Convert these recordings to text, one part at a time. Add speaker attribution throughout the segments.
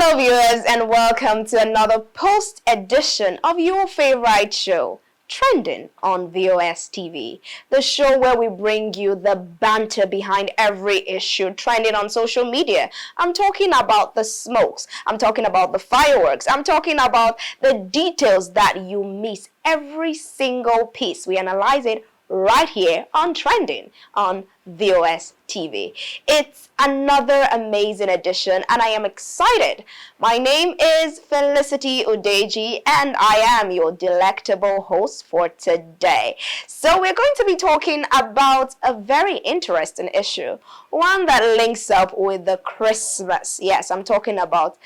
Speaker 1: Hello viewers and welcome to another post edition of your favorite show, Trending on VOS TV, the show where we bring you the banter behind every issue trending on social media. I'm talking about the smokes, I'm talking about the fireworks, I'm talking about the details that you miss, every single piece. We analyze it right here on Trending on VOS TV. It's another amazing edition and I am excited. My name is Felicity Udeji and I am your delectable host for today. So we're going to be talking about a very interesting issue, one that links up with the Christmas. Yes, I'm talking about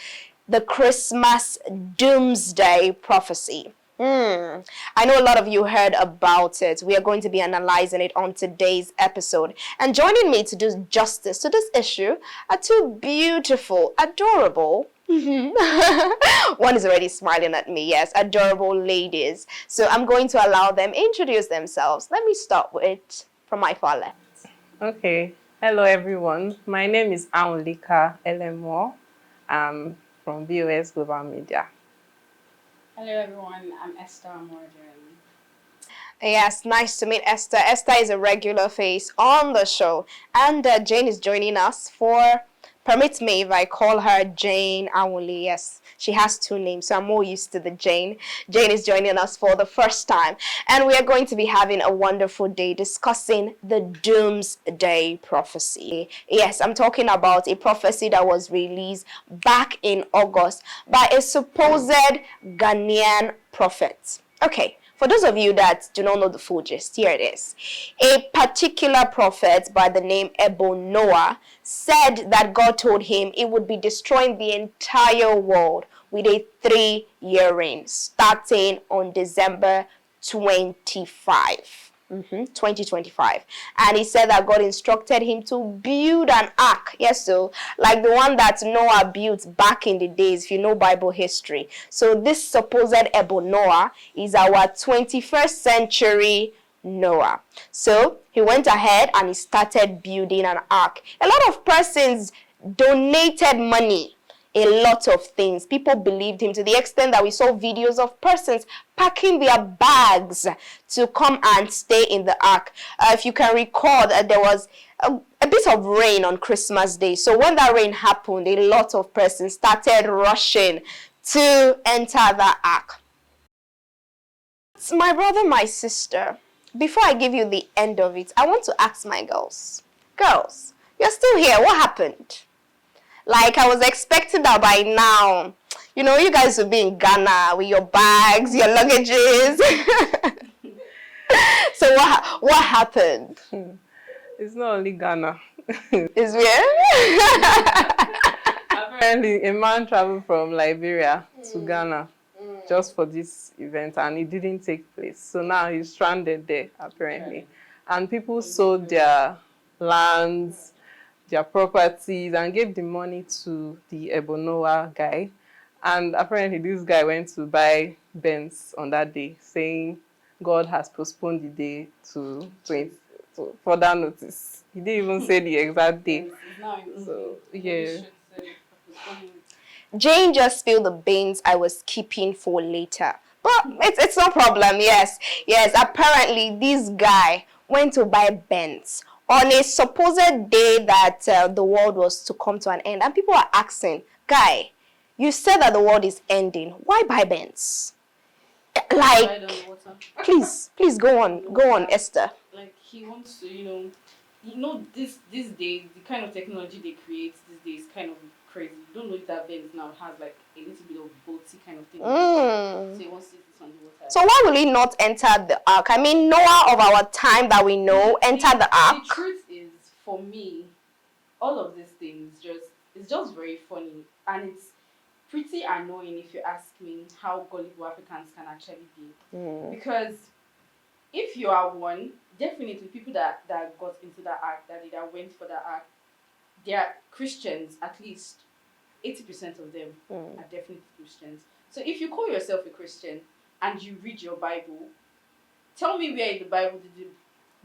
Speaker 1: the Christmas doomsday prophecy. I know a lot of you heard about it. We are going to be analyzing it on today's episode. And joining me to do justice to this issue are two beautiful, adorable, one is already smiling at me, yes, adorable ladies. So I'm going to allow them introduce themselves. Let me start with from my far left.
Speaker 2: Okay. Hello, everyone. My name is Aunlika Elemo. I'm from VOS Global Media.
Speaker 3: Hello everyone, I'm Esther Morgan.
Speaker 1: Yes, nice to meet Esther. Esther is a regular face on the show. And Jane is joining us for, permit me if I call her Jane Awuli. Yes, she has two names, so I'm more used to the Jane. Jane is joining us for the first time. And we are going to be having a wonderful day discussing the doomsday prophecy. Yes, I'm talking about a prophecy that was released back in August by a supposed Ghanaian prophet. Okay. For those of you that do not know the full gist, here it is. A particular prophet by the name Noah said that God told him it would be destroying the entire world with a 3-year reign starting on December 2025. And he said that God instructed him to build an ark. Yes, so like the one that Noah built back in the days, if you know Bible history. So this supposed Noah is our 21st century Noah. So he went ahead and he started building an ark. A lot of persons donated money, a lot of things. People believed him to the extent that we saw videos of persons packing their bags to come and stay in the ark. If you can recall, there was a bit of rain on Christmas Day. So when that rain happened, a lot of persons started rushing to enter the ark. It's my brother, my sister. Before I give you the end of it, I want to ask my girls. Girls, you're still here. What happened? Like, I was expecting that by now, you know, you guys would be in Ghana with your bags, your luggages. So what happened?
Speaker 2: It's not only Ghana.
Speaker 1: Is where?
Speaker 2: Apparently, a man traveled from Liberia to Ghana just for this event, and it didn't take place. So now he's stranded there, apparently. And people sold their lands, their properties, and gave the money to the Noah guy. And apparently this guy went to buy Benz on that day, saying God has postponed the day to further notice. He didn't even say the exact day. So yeah.
Speaker 1: Jane just spilled the beans I was keeping for later. But it's no problem, yes. Yes, apparently this guy went to buy Benz on a supposed day that the world was to come to an end. And people are asking, guy, you said that the world is ending. Why buy Benz? Like, please go on, Esther.
Speaker 3: Like, he wants to, this day, the kind of technology they create these days is kind of crazy. You don't know if that Benz now has like a little bit of boaty kind of thing. So he wants to see this on the water.
Speaker 1: So why will he not enter the ark? I mean, Noah of our time that we know entered the ark.
Speaker 3: The truth is, for me, all of these things it's just very funny, and it's pretty annoying if you ask me how gullible Africans can actually be. Because if you are one, definitely people that got into the ark, that went for the ark, they are Christians. At least 80% of them are definitely Christians. So if you call yourself a Christian and you read your Bible, tell me where in the Bible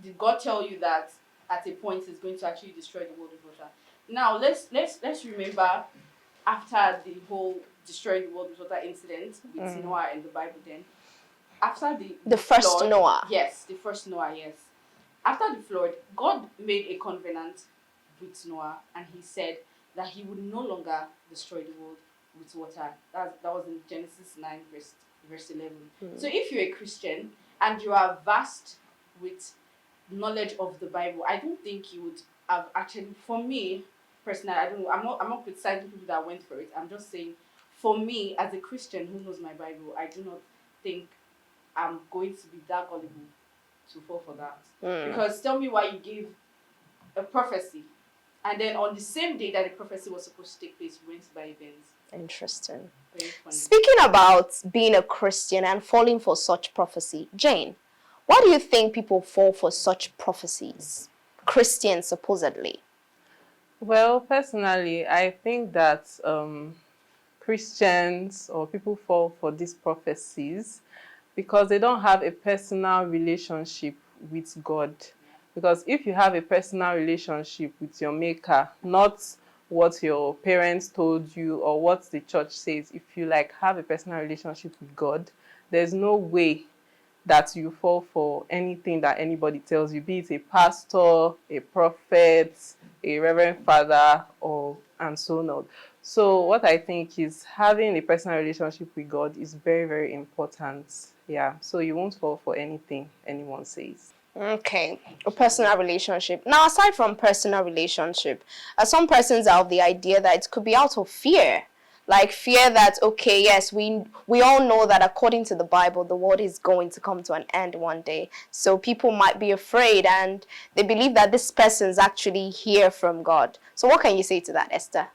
Speaker 3: did God tell you that at a point is going to actually destroy the world of water? Now let's remember after the whole destroy the world with water incident with Noah in the Bible. Then after
Speaker 1: The first
Speaker 3: flood,
Speaker 1: Noah.
Speaker 3: yes, the first Noah, yes. After the flood, God made a covenant with Noah, and he said that he would no longer destroy the world with water. That was in Genesis 9, verse 11. So if you're a Christian and you are vast with knowledge of the Bible, I don't think you would have actually, for me personally, I don't know, I'm not criticizing people that went for it. I'm just saying, for me as a Christian who knows my Bible, I do not think I'm going to be that gullible to fall for that. Because tell me why you gave a prophecy, and then on the same day that the prophecy was supposed to take place, you went to buy events.
Speaker 1: Interesting.
Speaker 3: Very funny.
Speaker 1: Speaking about being a Christian and falling for such prophecy, Jane, why do you think people fall for such prophecies? Christians, supposedly.
Speaker 2: Well, personally, I think that Christians or people fall for these prophecies because they don't have a personal relationship with God. Because if you have a personal relationship with your maker, not what your parents told you or what the church says, if you like have a personal relationship with God, there's no way that you fall for anything that anybody tells you, be it a pastor, a prophet, a reverend father, or and so on. So what I think is having a personal relationship with God is very, very important. Yeah, so you won't fall for anything anyone says.
Speaker 1: Okay, a personal relationship. Now, aside from personal relationship, some persons are of the idea that it could be out of fear. Like fear that, okay, yes, we all know that according to the Bible, the world is going to come to an end one day. So people might be afraid and they believe that this person is actually here from God. So what can you say to that, Esther?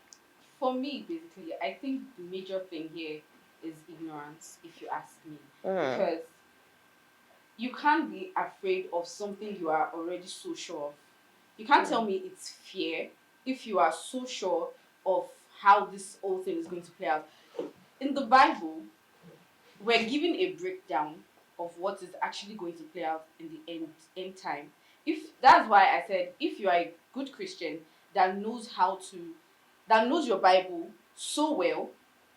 Speaker 3: For me, basically, I think the major thing here is ignorance, if you ask me. Because you can't be afraid of something you are already so sure of. You can't tell me it's fear if you are so sure of how this whole thing is going to play out. In the Bible, we're given a breakdown of what is actually going to play out in the end time. If that's why I said, if you are a good Christian that knows that knows your Bible so well,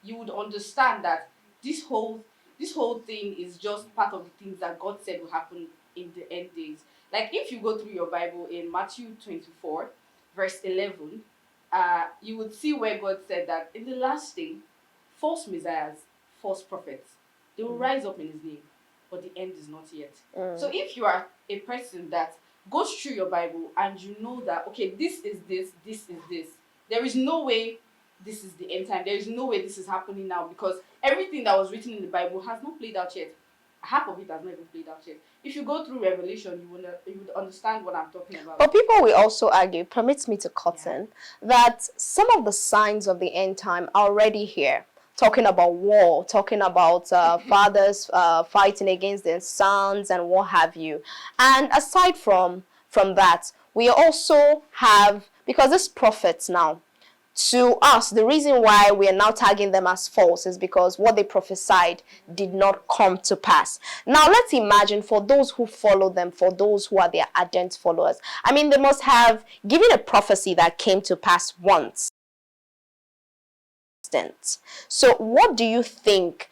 Speaker 3: you would understand that this whole this whole thing is just part of the things that God said will happen in the end days. Like if you go through your Bible in Matthew 24, verse 11, you would see where God said that in the last day, false messiahs, false prophets, they will rise up in his name, but the end is not yet. So if you are a person that goes through your Bible and you know that, okay, this is this, this is this, there is no way this is the end time. There is no way this is happening now because everything that was written in the Bible has not played out yet. Half of it has not even played out yet. If you go through Revelation, you would understand what I'm talking about.
Speaker 1: But people will also argue, permits me to cut in, that some of the signs of the end time are already here. Talking about war, talking about fathers fighting against their sons and what have you. And aside from that, we also have, because these prophets now, to us, the reason why we are now tagging them as false is because what they prophesied did not come to pass. Now, let's imagine for those who follow them, for those who are their ardent followers. I mean, they must have given a prophecy that came to pass once. So, what do you think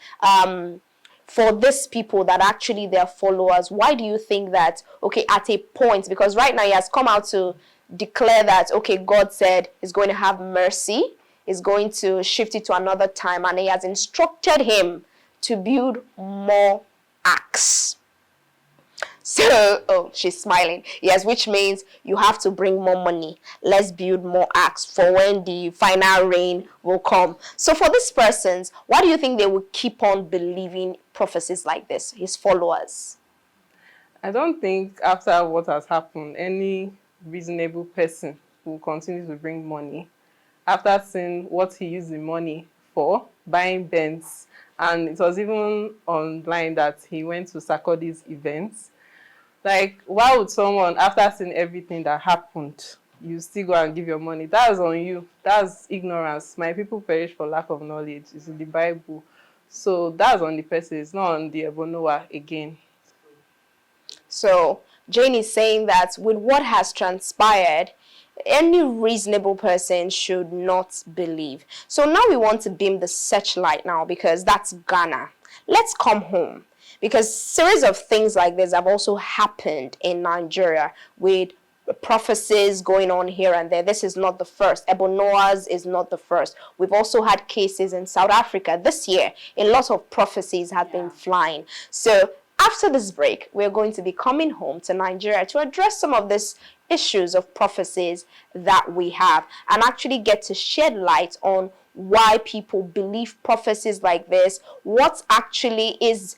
Speaker 1: for these people that actually their followers? Why do you think that, okay, at a point, because right now he has come out to declare that, okay, God said he's going to have mercy, he's going to shift it to another time, and he has instructed him to build more arks. So, oh, she's smiling. Yes, which means you have to bring more money. Let's build more arks for when the final rain will come. So for these persons, why do you think they will keep on believing prophecies like this, his followers?
Speaker 2: I don't think after what has happened, any reasonable person will continue to bring money after seeing what he used the money for, buying Benz. And it was even online that he went to Sarkozy's events. Like, why would someone, after seeing everything that happened, you still go and give your money? That's on you. That's ignorance. My people perish for lack of knowledge. It's in the Bible. So that's on the person. It's not on the Ebonoa again.
Speaker 1: So Jane is saying that with what has transpired, any reasonable person should not believe. So now we want to beam the searchlight now, because that's Ghana. Let's come home, because series of things like this have also happened in Nigeria with prophecies going on here and there. This is not the first. Ebonoa's is not the first. We've also had cases in South Africa this year. A lot of prophecies have been flying. So after this break, we're going to be coming home to Nigeria to address some of these issues of prophecies that we have, and actually get to shed light on why people believe prophecies like this, what actually is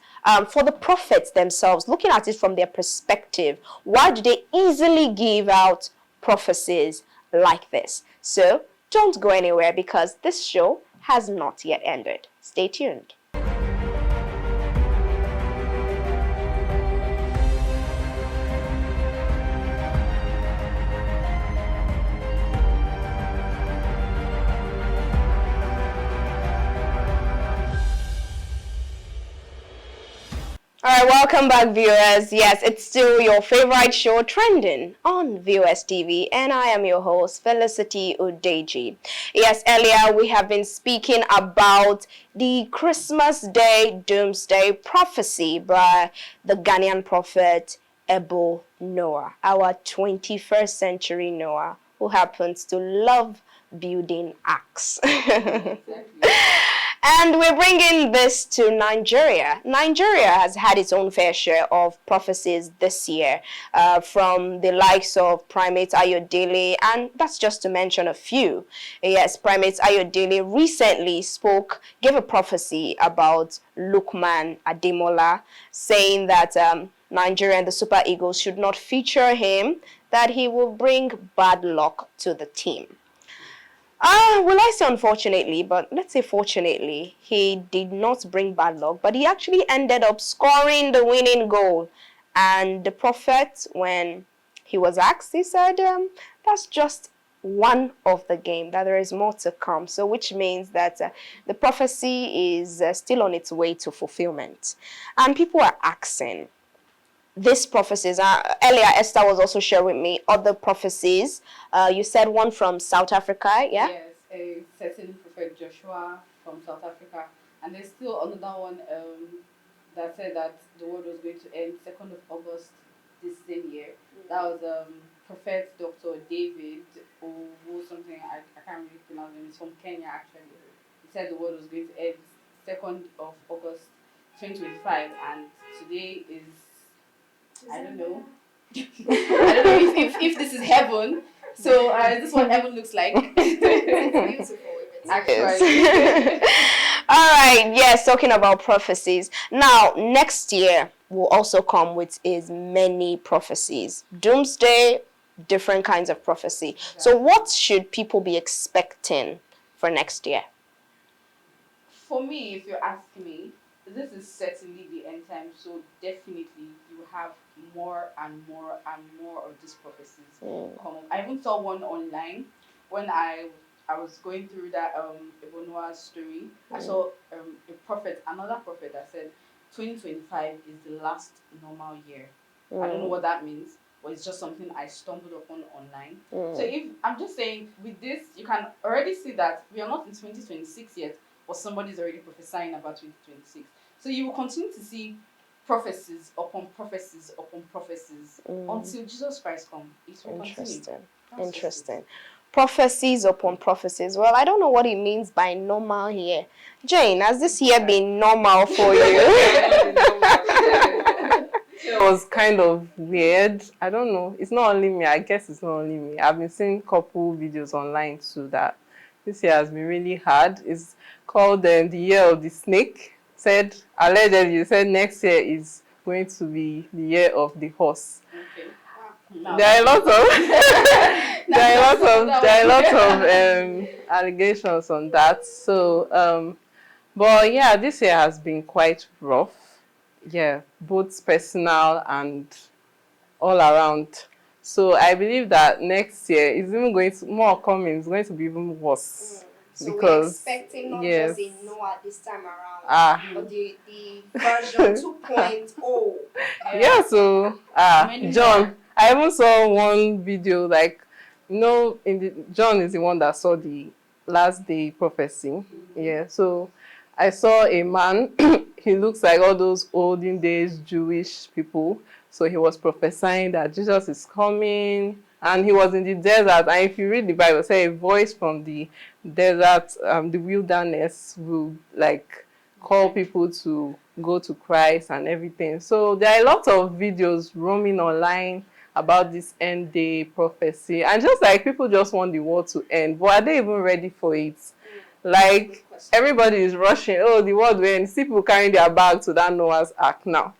Speaker 1: for the prophets themselves, looking at it from their perspective. Why do they easily give out prophecies like this? So don't go anywhere, because this show has not yet ended. Stay tuned. All right, welcome back, viewers. Yes, it's still your favorite show, Trending, on VOS TV, and I am your host, Felicity Udeji. Yes, earlier we have been speaking about the Christmas Day Doomsday prophecy by the Ghanaian prophet Ebo Noah, our 21st century Noah, who happens to love building arcs. And we're bringing this to Nigeria. Nigeria has had its own fair share of prophecies this year, from the likes of Primate Ayodele, and that's just to mention a few. Yes, Primate Ayodele recently gave a prophecy about Lukman Ademola, saying that Nigeria and the Super Eagles should not feature him, that he will bring bad luck to the team. Will I say unfortunately, but let's say fortunately, he did not bring bad luck, but he actually ended up scoring the winning goal. And the prophet, when he was asked, he said, that's just one of the game, that there is more to come. So which means that the prophecy is still on its way to fulfillment. And people are asking, these prophecies, earlier Esther was also sharing with me other prophecies. You said one from South Africa, yeah?
Speaker 3: Yes, a certain prophet Joshua from South Africa. And there's still another one that said that the world was going to end 2nd of August this same year. That was prophet Dr. David or something, I can't really pronounce him. He's from Kenya actually. He said the world was going to end 2nd of August 2025, and today is, I don't know. I don't know if this is heaven. So this is what heaven looks like. It's beautiful. Actually.
Speaker 1: All right. Yes, talking about prophecies. Now, next year will also come with its many prophecies. Doomsday, different kinds of prophecy. Exactly. So what should people be expecting for next year?
Speaker 3: For me, if you're asking me, this is certainly the end time, so definitely you have more and more and more of these prophecies come up. I even saw one online when I was going through that Ebonoa's story. I saw another prophet that said 2025 is the last normal year. I don't know what that means, but it's just something I stumbled upon online. So if I'm just saying, with this, you can already see that we are not in 2026 yet, but somebody's already prophesying about 2026. So you will continue to see prophecies upon prophecies upon prophecies until Jesus Christ comes. It will continue.
Speaker 1: Interesting. Prophecies upon prophecies. Well, I don't know what it means by normal year. Jane, has this year been normal for you?
Speaker 2: It was kind of weird. I don't know. It's not only me. I guess it's not only me. I've been seeing a couple videos online too that this year has been really hard. It's called the Year of the Snake. Allegedly said next year is going to be the year of the horse. Okay. Wow. There are a lot of allegations on that. So, but yeah, this year has been quite rough. Yeah, both personal and all around. So I believe that next year is even going to be even worse.
Speaker 1: So
Speaker 2: because
Speaker 1: we're expecting not
Speaker 2: yes,
Speaker 1: just a Noah this time around,
Speaker 2: but
Speaker 1: the version 2.0.
Speaker 2: yeah, so
Speaker 3: Many
Speaker 2: John,
Speaker 3: more.
Speaker 2: I even saw one video like, John is the one that saw the last day prophecy. Yeah, so I saw a man. He looks like all those olden days Jewish people. So he was prophesying that Jesus is coming, and he was in the desert. And if you read the Bible, say a voice from the desert, the wilderness, will like call people to go to Christ and everything. So there are a lot of videos roaming online about this end day prophecy, and just like people just want the world to end, but are they even ready for it? Like everybody is rushing, oh, the world will end. See people carrying their bags to that Noah's Ark now.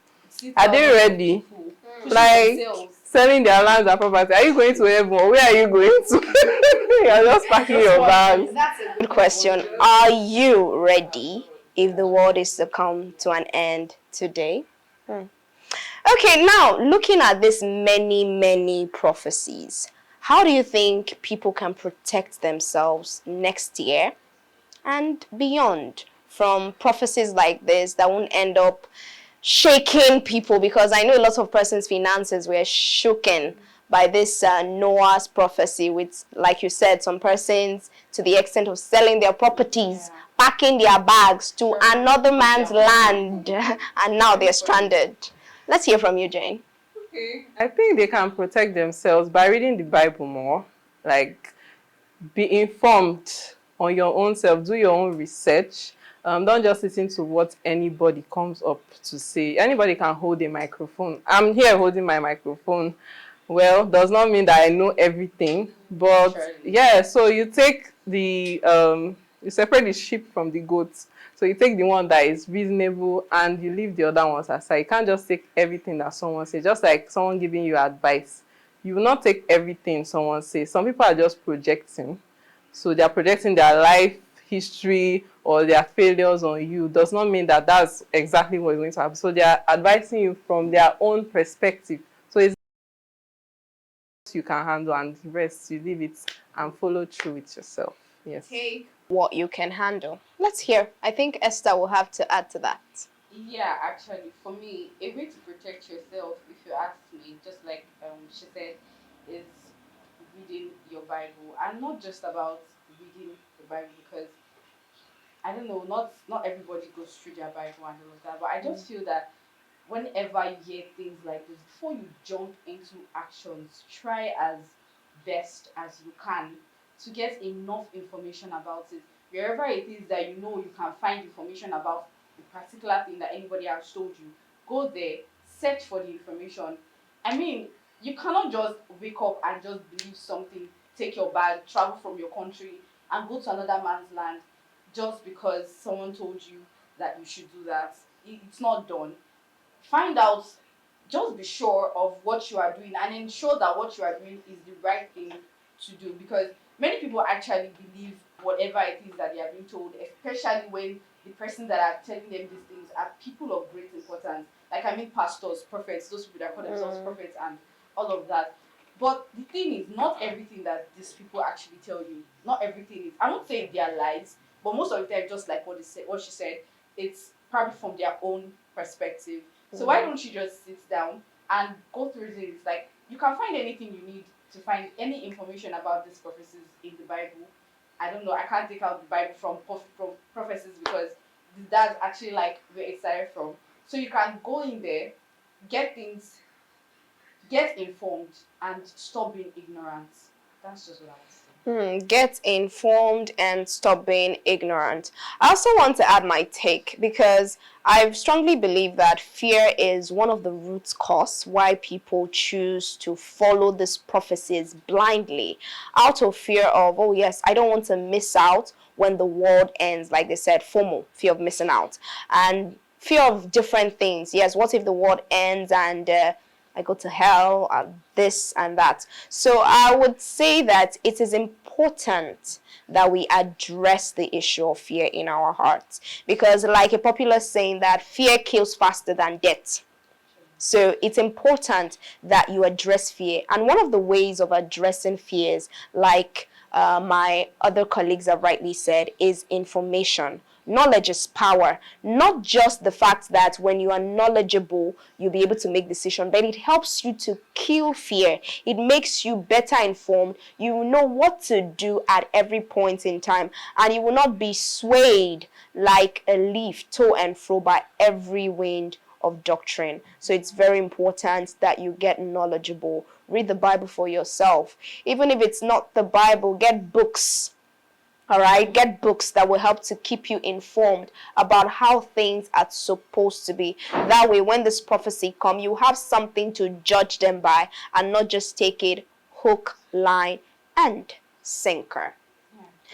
Speaker 2: Are they ready? Like selling their lands and property. Are you going to heaven, or where are you going to? You're just packing your bags.
Speaker 1: That's a good question. Are you ready if the world is to come to an end today? Okay, now looking at this many prophecies, how do you think people can protect themselves next year and beyond from prophecies like this that won't end up shaking people? Because I know a lot of persons' finances were shaken by this Noah's prophecy, with, like you said, some persons to the extent of selling their properties, packing their bags to another man's land, and now they're stranded. Let's hear from you, Jane.
Speaker 2: Okay. I think they can protect themselves by reading the Bible more. Like, be informed on your own self, do your own research. Don't just listen to what anybody comes up to say. Anybody can hold a microphone. I'm here holding my microphone. Well, does not mean that I know everything, but yeah, so you take the you separate the sheep from the goats. So you take the one that is reasonable and you leave the other ones aside. You can't just take everything that someone says, just like someone giving you advice. You will not take everything someone says. Some people are just projecting. So they are projecting their life history or their failures on you. Does not mean that that's exactly what is going to happen. So they are advising you from their own perspective. So it's you can handle, and the rest you leave it and follow through with yourself. Yes.
Speaker 1: Take what you can handle. Let's hear. I think Esther will have to add to that.
Speaker 3: Yeah, actually, for me, a way to protect yourself, if you ask me, just like she said, is reading your Bible, and not just about reading the Bible, because I don't know, not everybody goes through their Bible and all of that, but I just feel that whenever you hear things like this, before you jump into actions, try as best as you can to get enough information about it. Wherever it is that you know you can find information about the particular thing that anybody has told you, go there, search for the information. I mean, you cannot just wake up and just believe something, take your bag, travel from your country, and go to another man's land just because someone told you that you should do that. It's not done. Find out, just be sure of what you are doing and ensure that what you are doing is the right thing to do, because many people actually believe whatever it is that they are being told, especially when the person that are telling them these things are people of great importance, like I mean pastors, prophets, those people that call themselves prophets and all of that. But the thing is, not everything that these people actually tell you, not everything is, I won't say they are lies, but most of the time, just like what she said, it's probably from their own perspective. So why don't you just sit down and go through this? Like, you can find anything you need to find any information about these prophecies in the Bible. I don't know, I can't take out the Bible from prophecies because that's actually like where it started from. So you can go in there, get things, get informed, and stop being ignorant. That's just what I would say.
Speaker 1: Get informed and stop being ignorant. I also want to add my take, because I strongly believe that fear is one of the root cause why people choose to follow these prophecies blindly, out of fear of, oh yes, I don't want to miss out when the world ends. Like they said, FOMO, fear of missing out, and fear of different things. Yes, what if the world ends and I go to hell, this and that. So I would say that it is important that we address the issue of fear in our hearts, because like a popular saying that fear kills faster than death. So it's important that you address fear. And one of the ways of addressing fears, like my other colleagues have rightly said, is information. Knowledge is power. Not just the fact that when you are knowledgeable, you'll be able to make decisions, but it helps you to kill fear. It makes you better informed. You will know what to do at every point in time, and you will not be swayed like a leaf to and fro by every wind of doctrine. So it's very important that you get knowledgeable. Read the Bible for yourself. Even if it's not the Bible, get books. All right, get books that will help to keep you informed about how things are supposed to be. That way, when this prophecy comes, you have something to judge them by and not just take it hook, line, and sinker.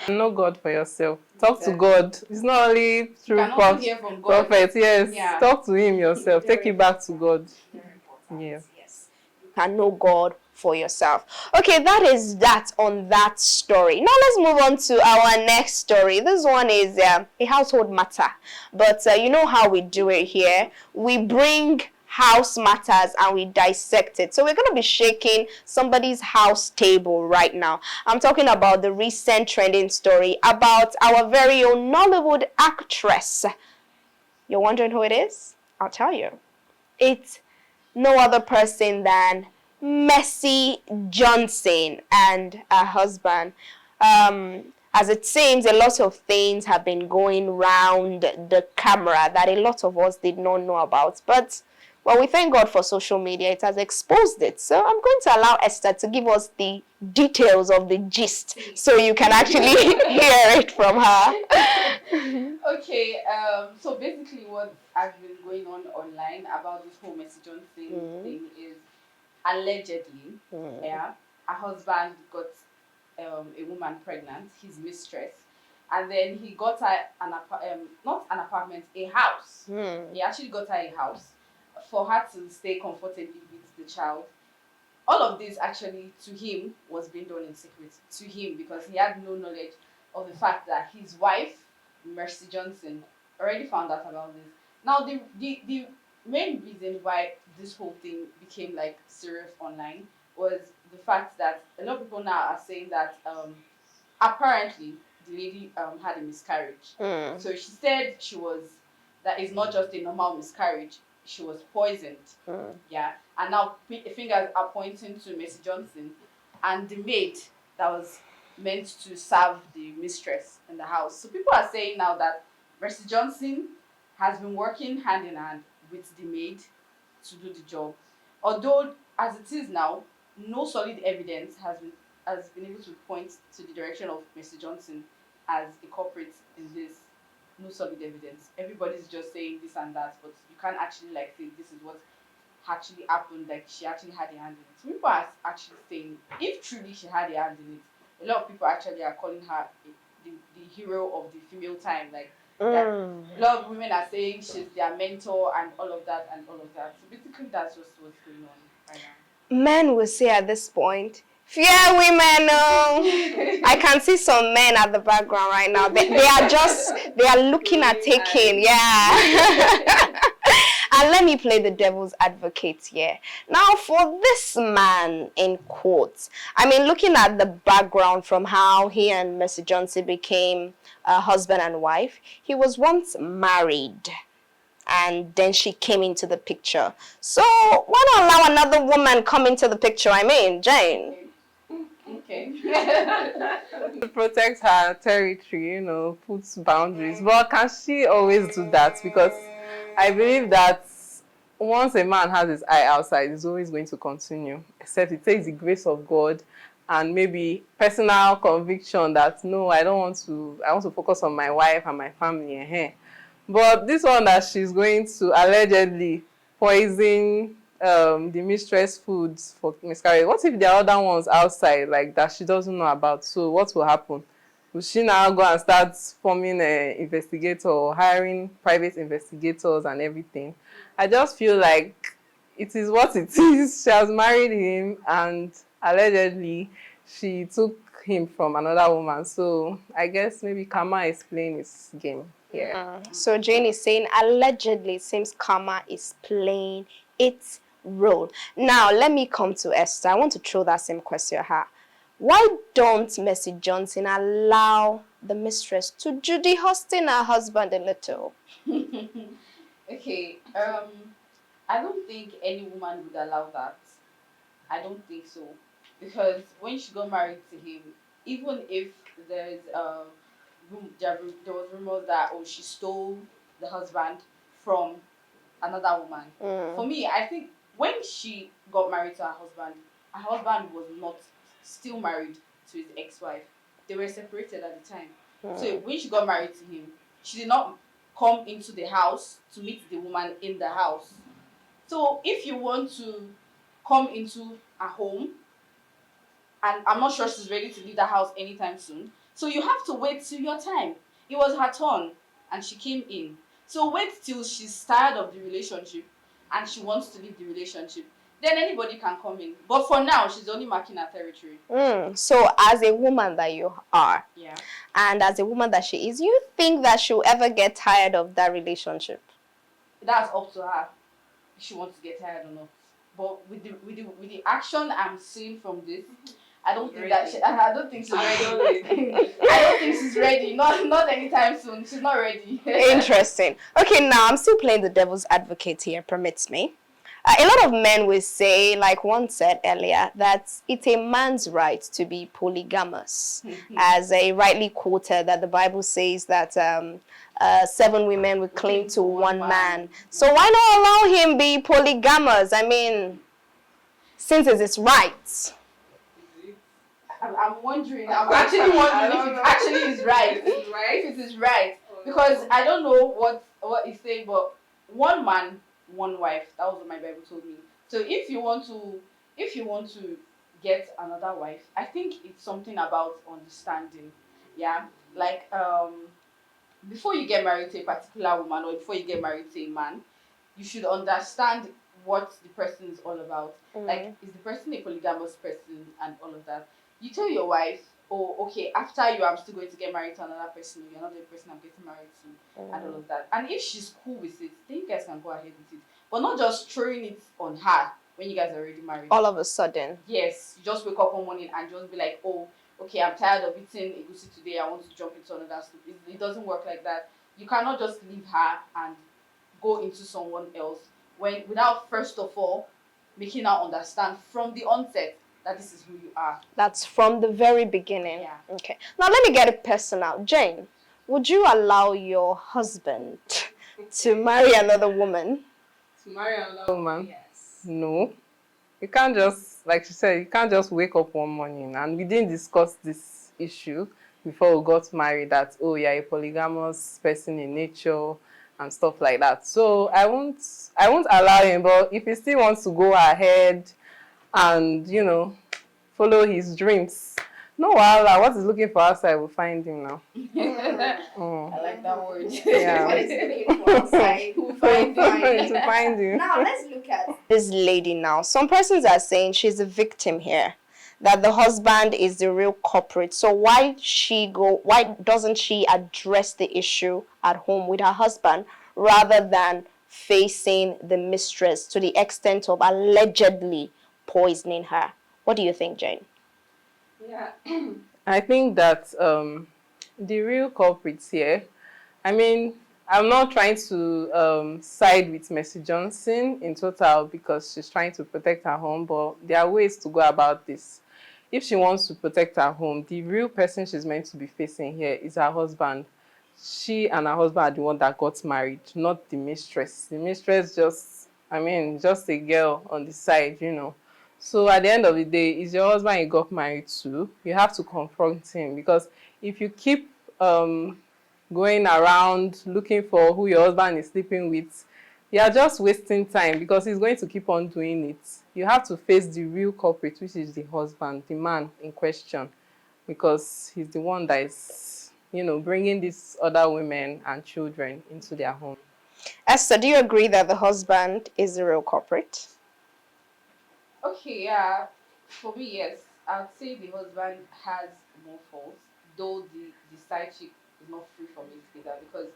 Speaker 2: Know God for yourself. Talk to God. It's not only through prophets. Yes,
Speaker 3: Yeah.
Speaker 2: talk to Him yourself. Take it back to God. Yeah.
Speaker 1: Yes. You can know God for yourself. Okay, that is that on that story. Now let's move on to our next story. This one is a household matter. But you know how we do it here. We bring house matters and we dissect it. So we're going to be shaking somebody's house table right now. I'm talking about the recent trending story about our very own Nollywood actress. You're wondering who it is? I'll tell you. It's no other person than Mercy Johnson and her husband. As it seems, a lot of things have been going round the camera that a lot of us did not know about. But, well, we thank God for social media. It has exposed it. So I'm going to allow Esther to give us the details of the gist so you can actually hear it from her.
Speaker 3: Okay, so basically what has been going on online about this whole Mercy Johnson thing is allegedly, yeah, a husband got a woman pregnant, his mistress, and then he got her not an apartment, a house. He actually got her a house for her to stay comfortably with the child. All of this actually to him was being done in secret to him because he had no knowledge of the fact that his wife, Mercy Johnson, already found out about this. Now the main reason why this whole thing became like serious online was the fact that a lot of people now are saying that apparently the lady had a miscarriage. So she said that it's not just a normal miscarriage, she was poisoned. Yeah. And now fingers are pointing to Mercy Johnson and the maid that was meant to serve the mistress in the house. So people are saying now that Mercy Johnson has been working hand in hand with the maid to do the job. Although, as it is now, no solid evidence has been able to point to the direction of Mercy Johnson as a culprit in this. No solid evidence. Everybody's just saying this and that, but you can't actually like say this is what actually happened, like she actually had a hand in it. So people are actually saying if truly she had a hand in it, a lot of people actually are calling her the hero of the female time. Like a lot of women are saying she's their mentor and all of that and all of that. So basically that's just what's going on right now.
Speaker 1: Men will say at this point, fear women, I can see some men at the background right now. They are looking at taking, yeah. And let me play the devil's advocate here. Now, for this man, in quotes, I mean, looking at the background from how he and Mercy Johnson became husband and wife, he was once married. And then she came into the picture. So, why not allow another woman come into the picture? I mean, Jane.
Speaker 3: Okay.
Speaker 2: To protect her territory, puts boundaries. But can she always do that? Because I believe that once a man has his eye outside, he's always going to continue. Except it takes the grace of God and maybe personal conviction that no, I want to focus on my wife and my family. But this one that she's going to allegedly poison the mistress foods for miscarriage. What if there are other ones outside like that she doesn't know about? So what will happen? Will she now go and start forming an investigator or hiring private investigators and everything? I just feel like it is what it is. She has married him and allegedly she took him from another woman. So I guess maybe karma is playing its game here.
Speaker 1: So Jane is saying allegedly it seems karma is playing its role. Now let me come to Esther. I want to throw that same question at her. Why don't Mercy Johnson allow the mistress to Judy Austin her husband a little?
Speaker 3: Okay, I don't think any woman would allow that. I don't think so. Because when she got married to him, even if there's there was rumors that oh she stole the husband from another woman. For me, I think when she got married to her husband was not still married to his ex-wife. They were separated at the time. So when she got married to him, she did not come into the house to meet the woman in the house. So if you want to come into a home, and I'm not sure she's ready to leave the house anytime soon, so you have to wait till your time. It was her turn, and she came in. So wait till she's tired of the relationship, and she wants to leave the relationship. Then anybody can come in. But for now, she's only marking her territory.
Speaker 1: So as a woman that you are,
Speaker 3: Yeah.
Speaker 1: and as a woman that she is, you think that she'll ever get tired of that relationship?
Speaker 3: That's up to her if she wants to get tired or not. But with the action I'm seeing from this, I don't think that I don't think she's ready. I don't think she's ready. Not anytime soon. She's not ready.
Speaker 1: Interesting. Okay, now I'm still playing the devil's advocate here, permits me. A lot of men will say, like one said earlier, that it's a man's right to be polygamous. As I rightly quoted, that the Bible says that 7 women will cling to one man. So why not allow him be polygamous? I mean, since it's his right.
Speaker 3: I'm wondering. I'm actually wondering if it actually is right. If it is right, because I don't know what it's saying, but one man, one wife. That was what my Bible told me. So if you want to get another wife, I think it's something about understanding. Yeah, like before you get married to a particular woman or before you get married to a man, you should understand what the person is all about. Like, is the person a polygamous person and all of that? You tell your wife, oh, okay, after you, I'm still going to get married to another person. You're not the person I'm getting married to, and all of that. And if she's cool with it, then you guys can go ahead with it. But not just throwing it on her when you guys are already married.
Speaker 1: All of a sudden.
Speaker 3: Yes, you just wake up one morning and just be like, oh, okay, I'm tired of eating egusi today. I want to jump into another soup. It doesn't work like that. You cannot just leave her and go into someone else when without first of all making her understand from the onset that this is who you are.
Speaker 1: That's from the very beginning.
Speaker 3: Yeah.
Speaker 1: Okay. Now let me get it personal. Jane, would you allow your husband to marry another woman?
Speaker 2: To marry another woman? Yes. No. You can't just, like she said, you can't just wake up one morning, and we didn't discuss this issue before we got married that, oh, you're a polygamous person in nature and stuff like that. So I won't allow him, but if he still wants to go ahead and, follow his dreams, no wahala, what he's looking for outside will find him now.
Speaker 3: I like that word.
Speaker 1: Yeah.
Speaker 3: What is looking for outside will find him.
Speaker 2: To find you.
Speaker 1: Now let's look at this lady now. Some persons are saying she's a victim here, that the husband is the real culprit. So why doesn't she address the issue at home with her husband rather than facing the mistress to the extent of allegedly poisoning her? What do you think, Jane?
Speaker 2: Yeah. I think that the real culprits here, I mean, I'm not trying to side with Mercy Johnson in total because she's trying to protect her home, but there are ways to go about this. If she wants to protect her home, the real person she's meant to be facing here is her husband. She and her husband are the one that got married, not the mistress. The mistress just a girl on the side, So at the end of the day, it's your husband you got married to. You have to confront him, because if you keep going around looking for who your husband is sleeping with, you are just wasting time, because he's going to keep on doing it. You have to face the real culprit, which is the husband, the man in question, because he's the one that is, bringing these other women and children into their home.
Speaker 1: Esther, do you agree that the husband is the real culprit?
Speaker 3: Okay, yeah. For me, yes. I'd say the husband has more faults, though the side chick is not free from it either, because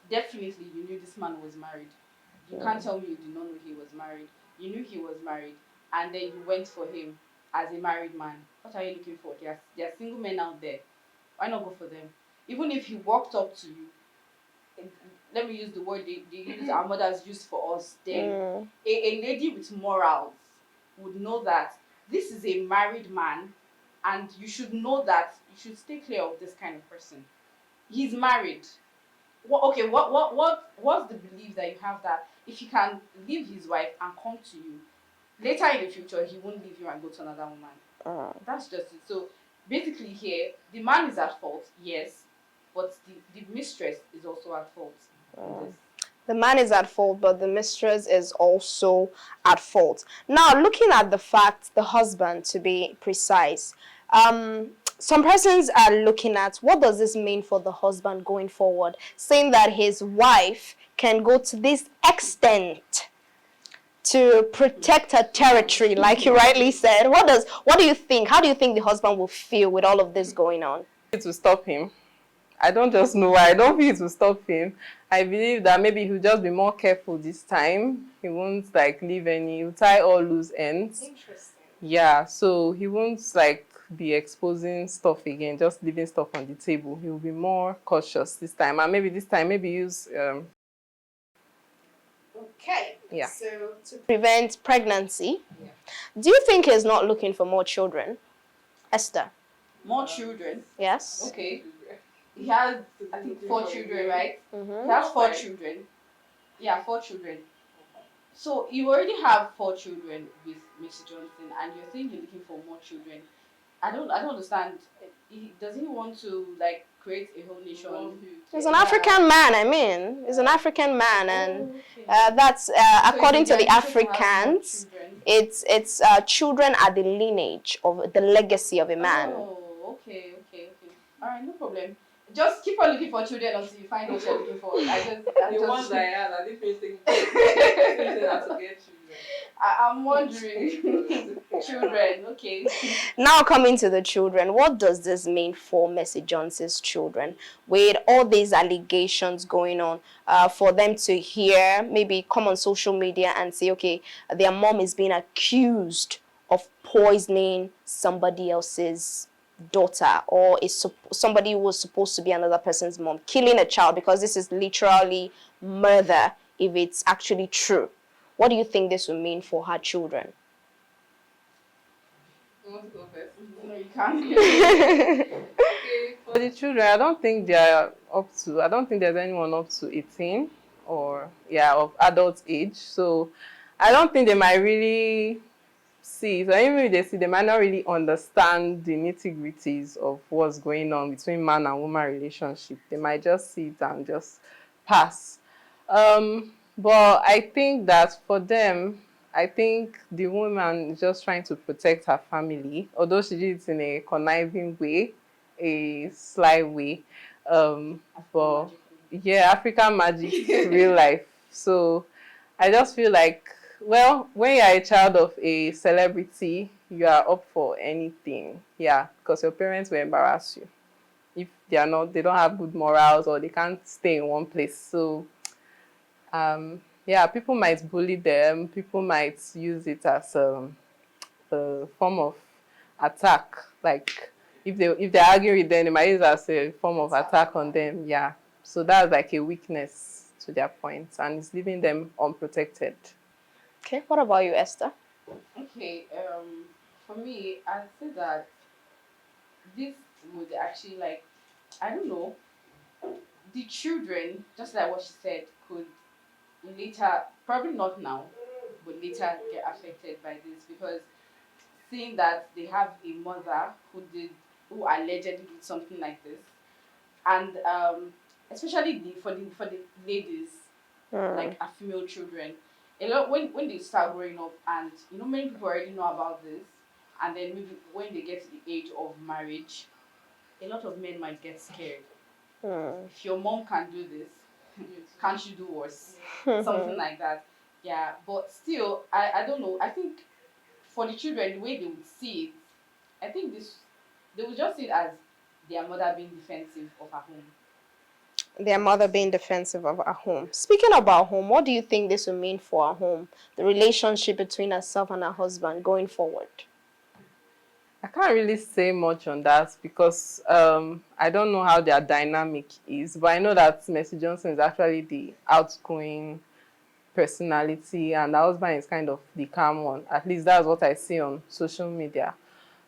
Speaker 3: definitely you knew this man was married. You can't tell me you did not know he was married. You knew he was married, and then you went for him. as a married man, what are you looking for? There are single men out there. Why not go for them? Even if he walked up to you, eh, let me use the word they use, our mothers use for us, then a lady with morals would know that this is a married man, and you should know that you should stay clear of this kind of person. He's married. What's the belief that you have that if he can leave his wife and come to you later in the future, he won't leave you and go to another woman? That's just it. So basically, here the man is at fault, yes, but the mistress is also at fault. in this.
Speaker 1: The man is at fault, but the mistress is also at fault. Now, looking at the fact, the husband, to be precise, some persons are looking at what does this mean for the husband going forward, saying that his wife can go to this extent to protect her territory, like you rightly said. What do you think? How do you think the husband will feel with all of this going on?
Speaker 2: To stop him. I don't just know why. I don't think it will stop him. I believe that maybe he'll just be more careful this time. He won't like leave any, he'll tie all loose ends.
Speaker 3: Interesting.
Speaker 2: Yeah, so he won't like be exposing stuff again, just leaving stuff on the table. He'll be more cautious this time. And maybe this time, maybe use
Speaker 3: Okay.
Speaker 2: Yeah.
Speaker 3: So to
Speaker 1: Prevent pregnancy.
Speaker 3: Yeah.
Speaker 1: Do you think he's not looking for more children? Esther?
Speaker 3: more children.
Speaker 1: Yes?
Speaker 3: Okay. He has, I think, 4 children, right?
Speaker 1: Mm-hmm.
Speaker 3: He has 4 children. Yeah, 4 children. So you already have 4 children with Mr. Johnson, and you're saying you're looking for more children. I don't understand. Does he want to like create a whole nation?
Speaker 1: He's an African man, I mean. He's an African man, and that's
Speaker 3: So
Speaker 1: according to the
Speaker 3: intention to have more
Speaker 1: Africans,
Speaker 3: children.
Speaker 1: it's children are the lineage of the legacy of a man.
Speaker 3: Oh, okay. All right, no problem. Just keep on looking for children until you find what you're looking for.
Speaker 4: The ones I had, I didn't think that to get children.
Speaker 3: I'm wondering. Children, okay.
Speaker 1: Now coming to the children, what does this mean for Mercy Johnson's children? With all these allegations going on, for them to hear, maybe come on social media and say, okay, their mom is being accused of poisoning somebody else's daughter, or is somebody who was supposed to be another person's mom, killing a child, because this is literally murder if it's actually true. What do you think this will mean for her children?
Speaker 4: You want to go first?
Speaker 3: No, you can't.
Speaker 4: Okay.
Speaker 2: for the children. I don't think there's anyone up to 18 or of adult age. So I don't think they might really see. So even if they see, they might not really understand the nitty-gritties of what's going on between man and woman relationship. They might just see it and just pass. But I think that for them, I think the woman is just trying to protect her family, although she did it in a conniving way, a sly way. But yeah, African magic, real life. So I just feel like, well, when you're a child of a celebrity, you are up for anything. Yeah, because your parents will embarrass you if they don't have good morals, or they can't stay in one place. So people might bully them. People might use it as a form of attack. Like if they're arguing with them, they might use it as a form of attack on them. Yeah. So that's like a weakness to their points, and it's leaving them unprotected.
Speaker 1: Okay, what about you, Esther?
Speaker 3: Okay, for me, I'd say that this would actually, like, I don't know, the children, just like what she said, could later, probably not now, but later get affected by this, because seeing that they have a mother who allegedly did something like this, and especially for the ladies, like our female children, a lot when they start growing up, and many people already know about this, and then maybe when they get to the age of marriage, a lot of men might get scared. If your mom can do this, can't you do worse? Something like that. Yeah, but still, I don't know. I think for the children, the way they would see it, I think they would just see it as their mother being defensive of her home.
Speaker 1: Their mother being defensive of her home. Speaking about home, what do you think this will mean for her home? The relationship between herself and her husband going forward?
Speaker 2: I can't really say much on that because I don't know how their dynamic is, but I know that Mercy Johnson is actually the outgoing personality and the husband is kind of the calm one. At least that's what I see on social media.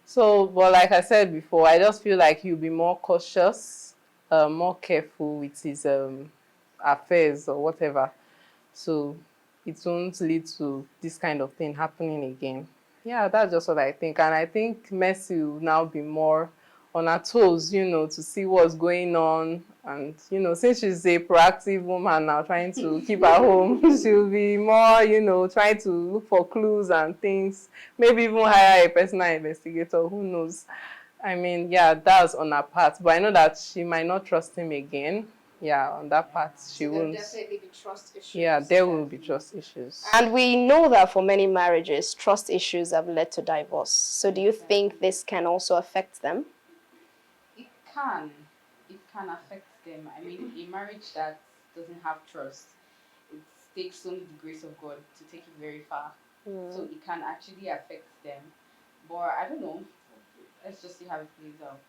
Speaker 2: So, but like I said before, I just feel like he'll be more cautious, more careful with his affairs or whatever. So it won't lead to this kind of thing happening again. Yeah, that's just what I think. And I think Mercy will now be more on her toes, to see what's going on. And, since she's a proactive woman now trying to keep her home, she'll be more, trying to look for clues and things. Maybe even hire a personal investigator, who knows. I mean, yeah, that's on her part. But I know that she might not trust him again. Yeah, on that part, she won't.
Speaker 3: There'll definitely be trust issues.
Speaker 2: Yeah, there will be trust issues.
Speaker 1: And we know that for many marriages, trust issues have led to divorce. So do you think this can also affect them?
Speaker 3: It can. It can affect them. I mean, a marriage that doesn't have trust, it takes only the grace of God to take it very far. So it can actually affect them. But I don't know. Let's just see how it plays out.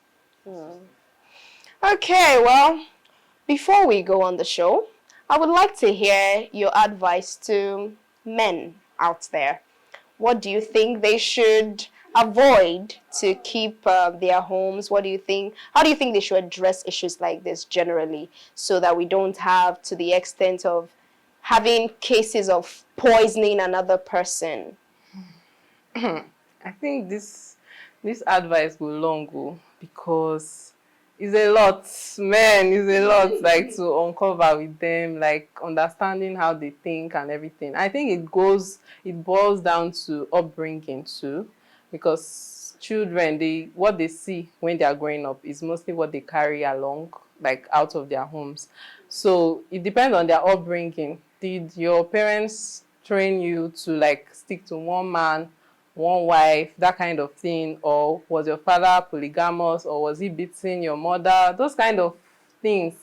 Speaker 1: Okay, well, before we go on the show, I would like to hear your advice to men out there. What do you think they should avoid to keep their homes? What do you think? How do you think they should address issues like this generally so that we don't have to the extent of having cases of poisoning another person?
Speaker 2: I think this advice will long go because it's a lot, man. It's a lot, like to uncover with them, like understanding how they think and everything. I think it boils down to upbringing too, because children, what they see when they are growing up is mostly what they carry along, like out of their homes. So it depends on their upbringing. Did your parents train you to like stick to one man, one wife, that kind of thing? Or was your father polygamous, or was he beating your mother? Those kind of things.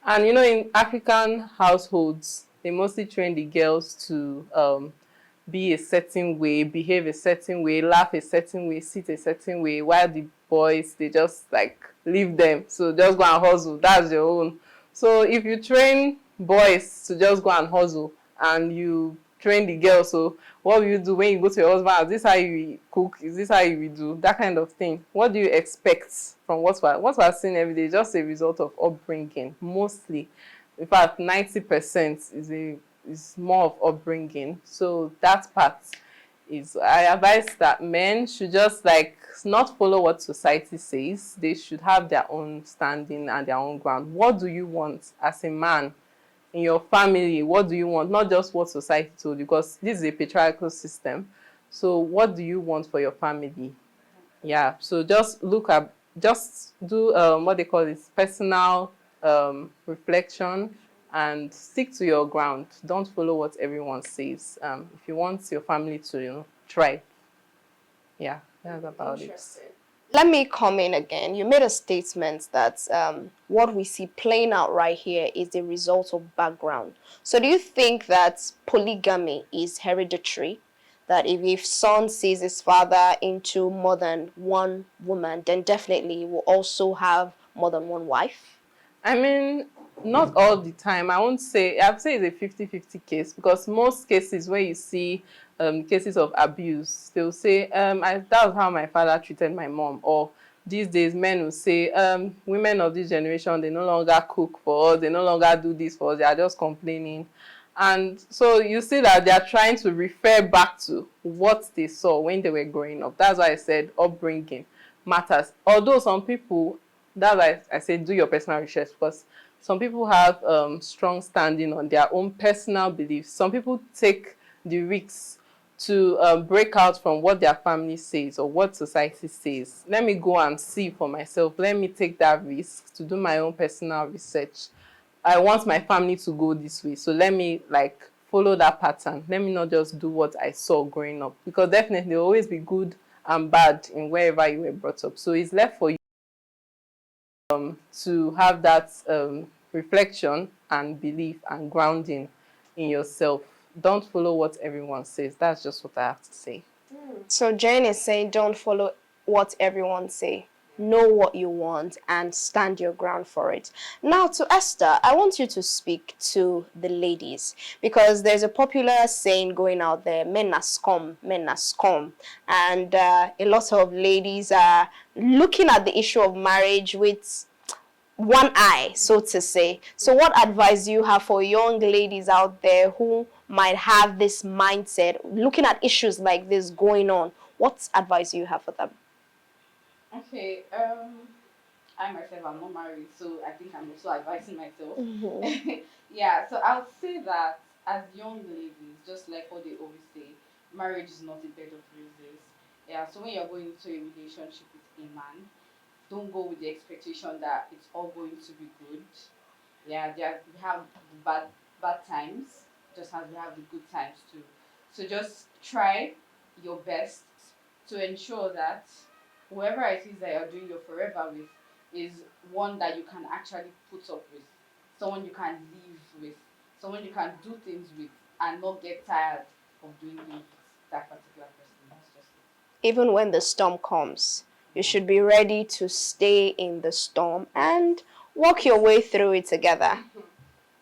Speaker 2: And in African households, they mostly train the girls to be a certain way, behave a certain way, laugh a certain way, sit a certain way, while the boys, they just like leave them. So just go and hustle. That's your own. So if you train boys to just go and hustle, and you train the girl, so what will you do when you go to your husband? Is this how you cook? Is this how you do? That kind of thing. What do you expect from what we're seeing every day? Just a result of upbringing, mostly. In fact, 90% is more of upbringing. So that part is, I advise that men should just like not follow what society says. They should have their own standing and their own ground. What do you want as a man? In your family, what do you want? Not just what society told you, because this is a patriarchal system. So what do you want for your family? Yeah, so just do what they call it, personal reflection, and stick to your ground. Don't follow what everyone says. If you want your family to, try. Yeah, that's about it.
Speaker 1: Let me come in again. You made a statement that what we see playing out right here is the result of background. So do you think that polygamy is hereditary? That if son sees his father into more than one woman, then definitely he will also have more than one wife?
Speaker 2: I mean, not all the time. I'd say it's a 50-50 case, because most cases where you see cases of abuse, they'll say, that was how my father treated my mom. Or these days, men will say, women of this generation, they no longer cook for us, they no longer do this for us, they are just complaining. And so you see that they are trying to refer back to what they saw when they were growing up. That's why I said upbringing matters. Although some people, that's why I say do your personal research, because some people have strong standing on their own personal beliefs. Some people take the risks to break out from what their family says or what society says. Let me go and see for myself. Let me take that risk to do my own personal research. I want my family to go this way, so let me like follow that pattern. Let me not just do what I saw growing up, because definitely there will always be good and bad in wherever you were brought up. So it's left for you to have that reflection and belief and grounding in yourself. Don't follow what everyone says. That's just what I have to say.
Speaker 1: So Jane is saying don't follow what everyone say. Know what you want and stand your ground for it. Now to Esther, I want you to speak to the ladies because there's a popular saying going out there, men are scum, men are scum. And a lot of ladies are looking at the issue of marriage with one eye, so to say. So what advice do you have for young ladies out there who might have this mindset, looking at issues like this going on? What advice do you have for them?
Speaker 3: Okay, I myself am not married, so I think I'm also advising myself. Yeah, so I would say that as young ladies, just like what they always say, marriage is not a bed of roses. Yeah, so when you're going into a relationship with a man, don't go with the expectation that it's all going to be good. Yeah, we have the bad times, just as we have the good times too. So just try your best to ensure that whoever it is that you're doing your forever with is one that you can actually put up with, someone you can live with, someone you can do things with, and not get tired of doing things with that particular person. That's just it.
Speaker 1: Even when the storm comes, you should be ready to stay in the storm and walk your way through it together.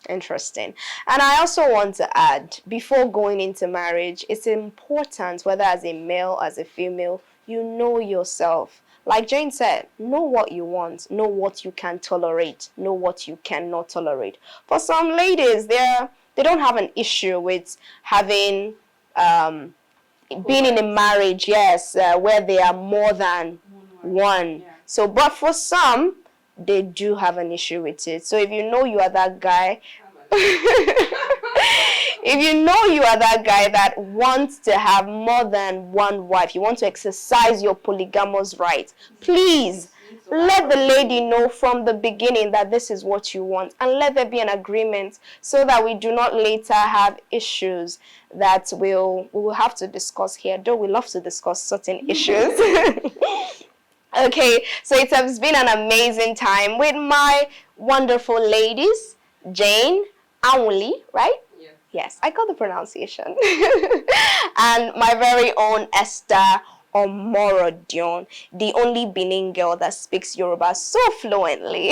Speaker 1: Interesting. And I also want to add, before going into marriage, it's important, whether as a male, as a female, you know yourself. Like Jane said, know what you want, know what you can tolerate, know what you cannot tolerate. For some ladies, they don't have an issue with having being in a marriage, yes, where they are more than one.
Speaker 3: Yeah.
Speaker 1: So, but for some, they do have an issue with it. So if you know you are that guy, if you know you are that guy that wants to have more than one wife, you want to exercise your polygamous right, please let the lady know from the beginning that this is what you want, and let there be an agreement so that we do not later have issues that we will have to discuss here, though we love to discuss certain issues. Okay, so it has been an amazing time with my wonderful ladies, Jane, Anwuli, right?
Speaker 4: Yes.
Speaker 1: Yes, I got the pronunciation. And my very own Esther Omorodion, the only Benin girl that speaks Yoruba so fluently.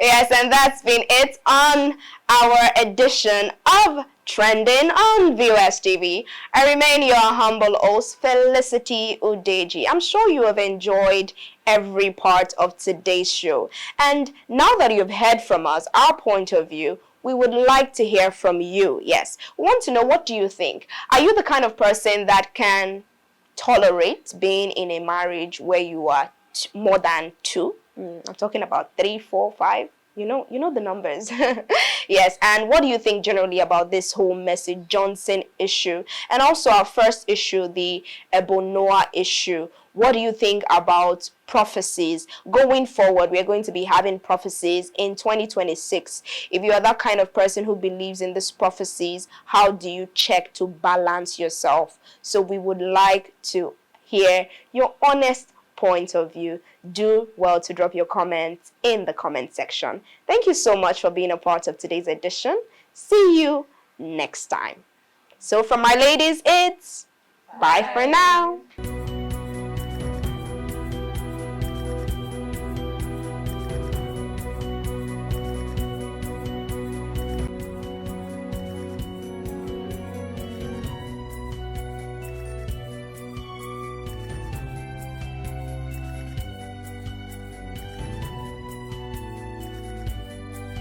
Speaker 1: Yes, and that's been it on our edition of Trending on VOS TV. I remain your humble host, Felicity Udeji. I'm sure you have enjoyed every part of today's show. And now that you've heard from us, our point of view, we would like to hear from you. Yes, we want to know, what do you think? Are you the kind of person that can tolerate being in a marriage where you are more than two? I'm talking about 3, 4, 5. You know the numbers. Yes, and what do you think generally about this whole Mercy Johnson issue? And also our first issue, the Ebonoa issue. What do you think about prophecies? Going forward, we are going to be having prophecies in 2026. If you are that kind of person who believes in these prophecies, how do you check to balance yourself? So we would like to hear your honest point of view. Do well to drop your comments in the comment section. Thank you so much for being a part of today's edition. See you next time. So from my ladies, it's bye for now.